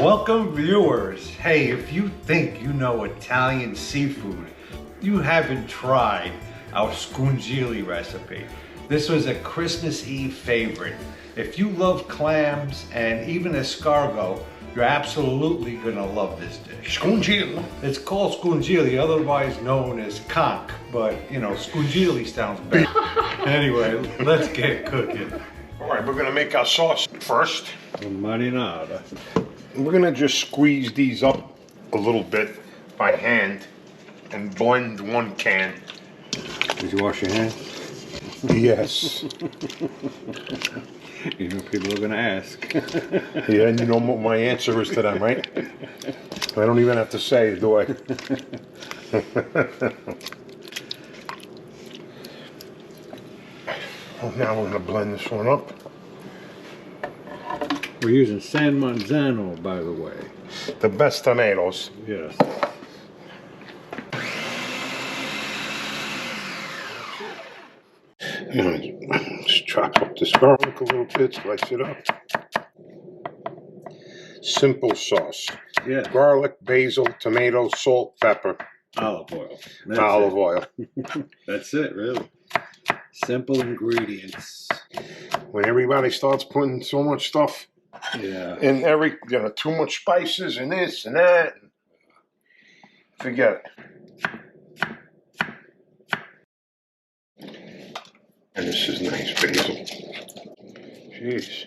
Welcome viewers. Hey, if you think you know Italian seafood, you haven't tried our scungili recipe. This was a Christmas Eve favorite. If you love clams and even escargot, you're absolutely gonna love this dish. Scungili. It's called scungili, otherwise known as conch, but you know, scungili sounds better. Anyway, let's get cooking. All right, we're gonna make our sauce first. Marinara. We're gonna just squeeze these up a little bit by hand and blend one can. Did you wash your hands? Yes. You know people are gonna ask. Yeah, and you know what my answer is to them, right? I don't even have to say it, do I? Well, now we're gonna blend this one up. We're using San Marzano, by the way. The best tomatoes. Yes. Just chop up this garlic a little bit, slice it up. Simple sauce. Yeah. Garlic, basil, tomato, salt, pepper. Olive oil. Olive oil. That's it, really. Simple ingredients. When everybody starts putting so much stuff in too much spices and this and that, forget it. And this is nice basil. Jeez.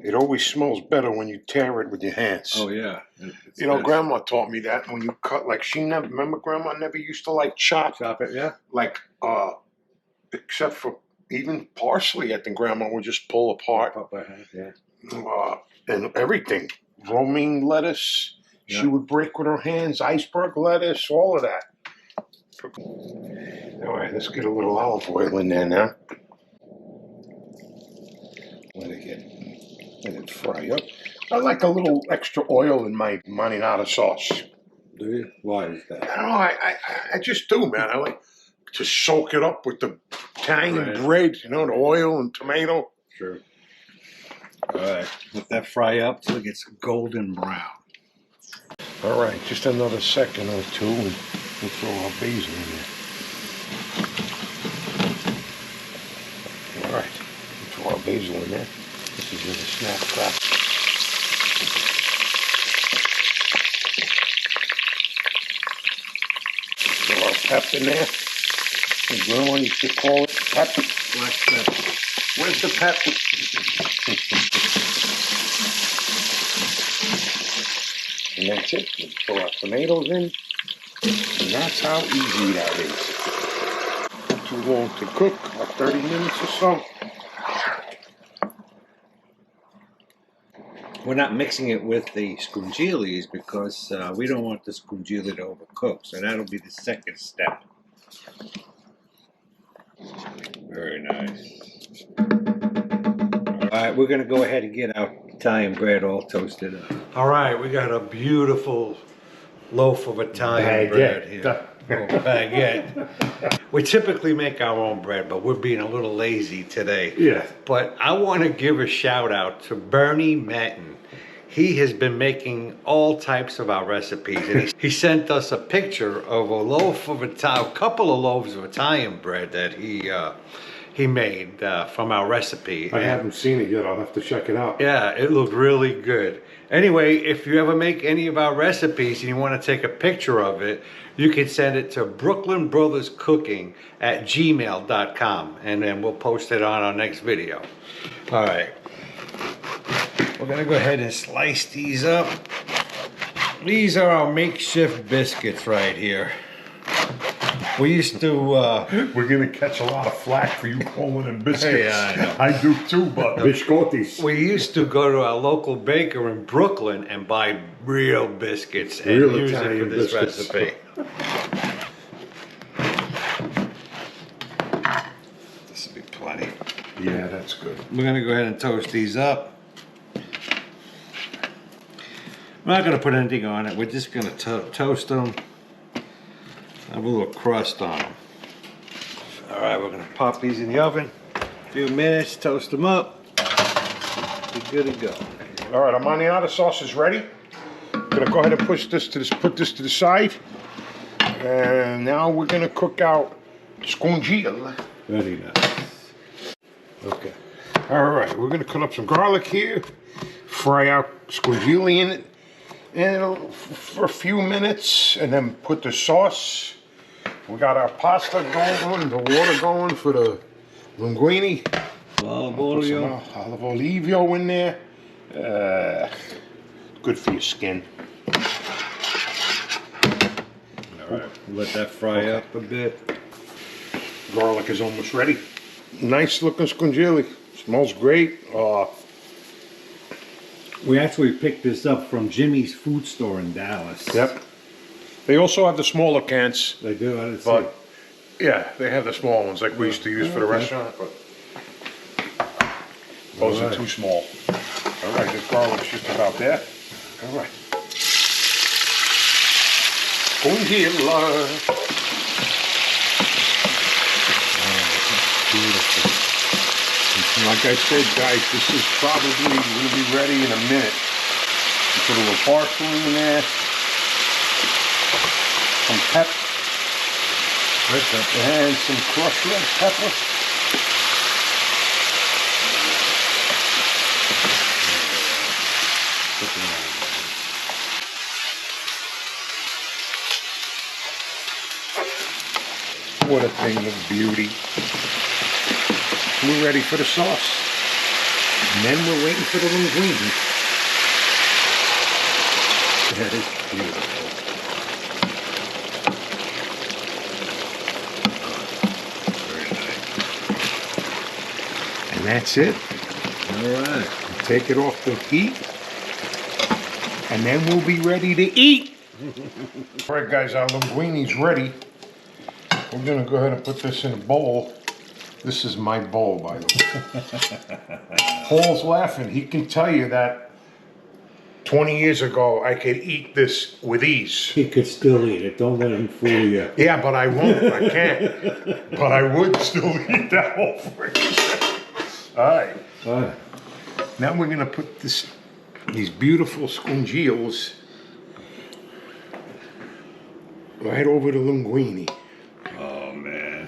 It always smells better when you tear it with your hands. Oh yeah. You know, Grandma taught me that when you cut, like remember Grandma never used to like chop it, yeah. Like, except for even parsley, I think Grandma would just pull apart. And everything. Romaine lettuce, she would break with her hands, iceberg lettuce, all of that. All right, let's get a little olive oil in there now. Let it fry up. I like a little extra oil in my marinara sauce. Do you? Why is that? I don't know, I just do, man. I like to soak it up with the Italian bread, you know, the oil and tomato. Sure. All right, let that fry up till it gets golden brown. All right, just another second or two, and we'll throw our basil in there. All right, we'll throw our basil in there. This is where the snap crack. Throw our pep in there. The Grandma used to call it pep. Black pepper. Where's the pep? And that's it. We throw our tomatoes in. And that's how easy that is. Not too long to cook, about 30 minutes or so. We're not mixing it with the scungilis because we don't want the scungili to overcook. So that'll be the second step. Very nice. All right, we're gonna go ahead and get our Italian bread all toasted up. All right, we got a beautiful loaf of Italian bread here. Baguette. We typically make our own bread, but we're being a little lazy today. Yeah. But I want to give a shout out to Bernie Matten. He has been making all types of our recipes, and he sent us a picture of a couple of loaves of Italian bread that he made from our recipe. I haven't seen it yet. I'll have to check it out. Yeah, it looked really good. Anyway, if you ever make any of our recipes and you want to take a picture of it, you can send it to brooklynbrotherscooking@gmail.com, and then we'll post it on our next video. All right. We're going to go ahead and slice these up. These are our makeshift biscuits right here. We used to... We're going to catch a lot of flack for you calling them biscuits. Yeah, I do too, but biscottis. We used to go to our local baker in Brooklyn and buy real biscuits and use it for this recipe. This will be plenty. Yeah, that's good. We're going to go ahead and toast these up. We're not going to put anything on it. We're just going to toast them. Have a little crust on them. All right, we're going to pop these in the oven. A few minutes, toast them up. Be good to go. All right, our marinara sauce is ready. I'm gonna go ahead and put this to the side. And now we're gonna cook out scungili. Very nice. Okay. All right, we're gonna cut up some garlic here, fry out scungili in it, and for a few minutes, and then put the sauce. We got our pasta going, the water going for the linguine. Olive Put some olive olio in there. Good for your skin. All right, let that fry up a bit. Garlic is almost ready. Nice looking scungili. Smells great. We actually picked this up from Jimmy's food store in Dallas. Yep. They also have the smaller cans. They do, I didn't see. But yeah, they have the small ones like we used to use for the restaurant. But those are too small. All right, this garlic's just about there. All right. Scungili. Beautiful. Like I said, guys, this is probably going to be ready in a minute. Put a little parsley in there. Some pepper. Red pepper. And some crushed red pepper. What a thing of beauty. We're ready for the sauce. And then we're waiting for the linguine. That is beautiful. Very nice. And that's it. All right. Take it off the heat. And then we'll be ready to eat. All right, guys, our linguine's ready. We're gonna go ahead and put this in a bowl. This is my bowl, by the way. Paul's laughing. He can tell you that 20 years ago, I could eat this with ease. He could still eat it. Don't let him fool you. Yeah, but I won't. I can't. But I would still eat that whole freaking. All right. All right. Now we're gonna put these beautiful scungils right over the linguine. Oh, man.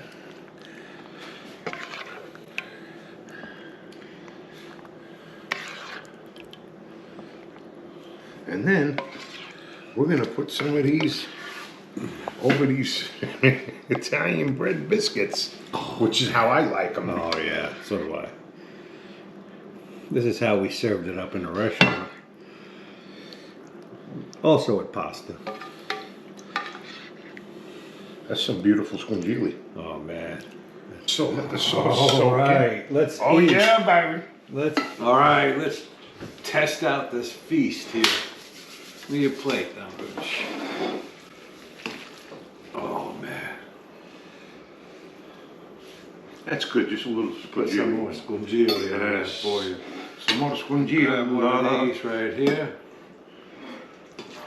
And then we're gonna put some of these over these Italian bread biscuits, which is how I like them. Oh, yeah. So do I. This is how we served it up in the restaurant. Also with pasta. That's some beautiful scungili. Oh, man. So let the sauce soak in. All right. Let's Oh eat. yeah, baby. All right. Let's test out this feast here. Give me your plate now, Rich. Oh, man. That's good. Just a little Put some more scungili. scungili in there Yes. for you. Some more scungili. Grab one of these right here.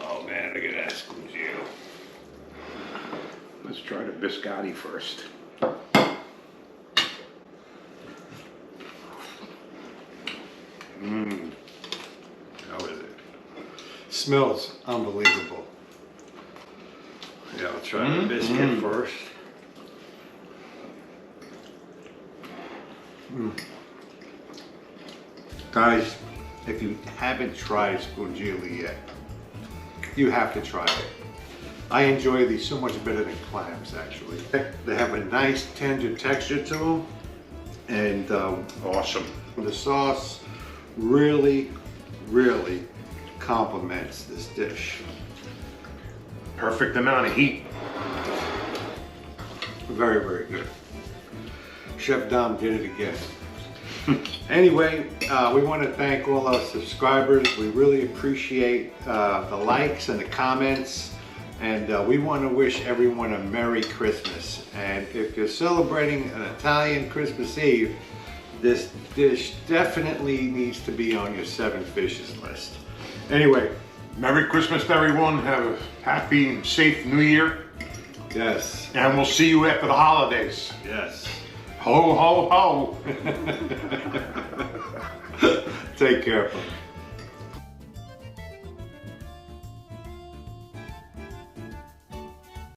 Oh, man. Look at that scungili. Let's try the biscotti first. Mmm. How is it? Smells unbelievable. Yeah, I'll try the biscuit first. Guys, if you haven't tried scungili yet, you have to try it. I enjoy these so much better than clams, actually. They have a nice tender texture to them, and Awesome. the sauce really, really complements this dish. Perfect amount of heat. Very, very good. Chef Dom did it again. Anyway, we want to thank all our subscribers. We really appreciate the likes and the comments. And we want to wish everyone a Merry Christmas. And if you're celebrating an Italian Christmas Eve, this dish definitely needs to be on your 7 fishes list. Anyway. Merry Christmas to everyone. Have a happy and safe New Year. Yes. And we'll see you after the holidays. Yes. Ho, ho, ho. Take care, folks.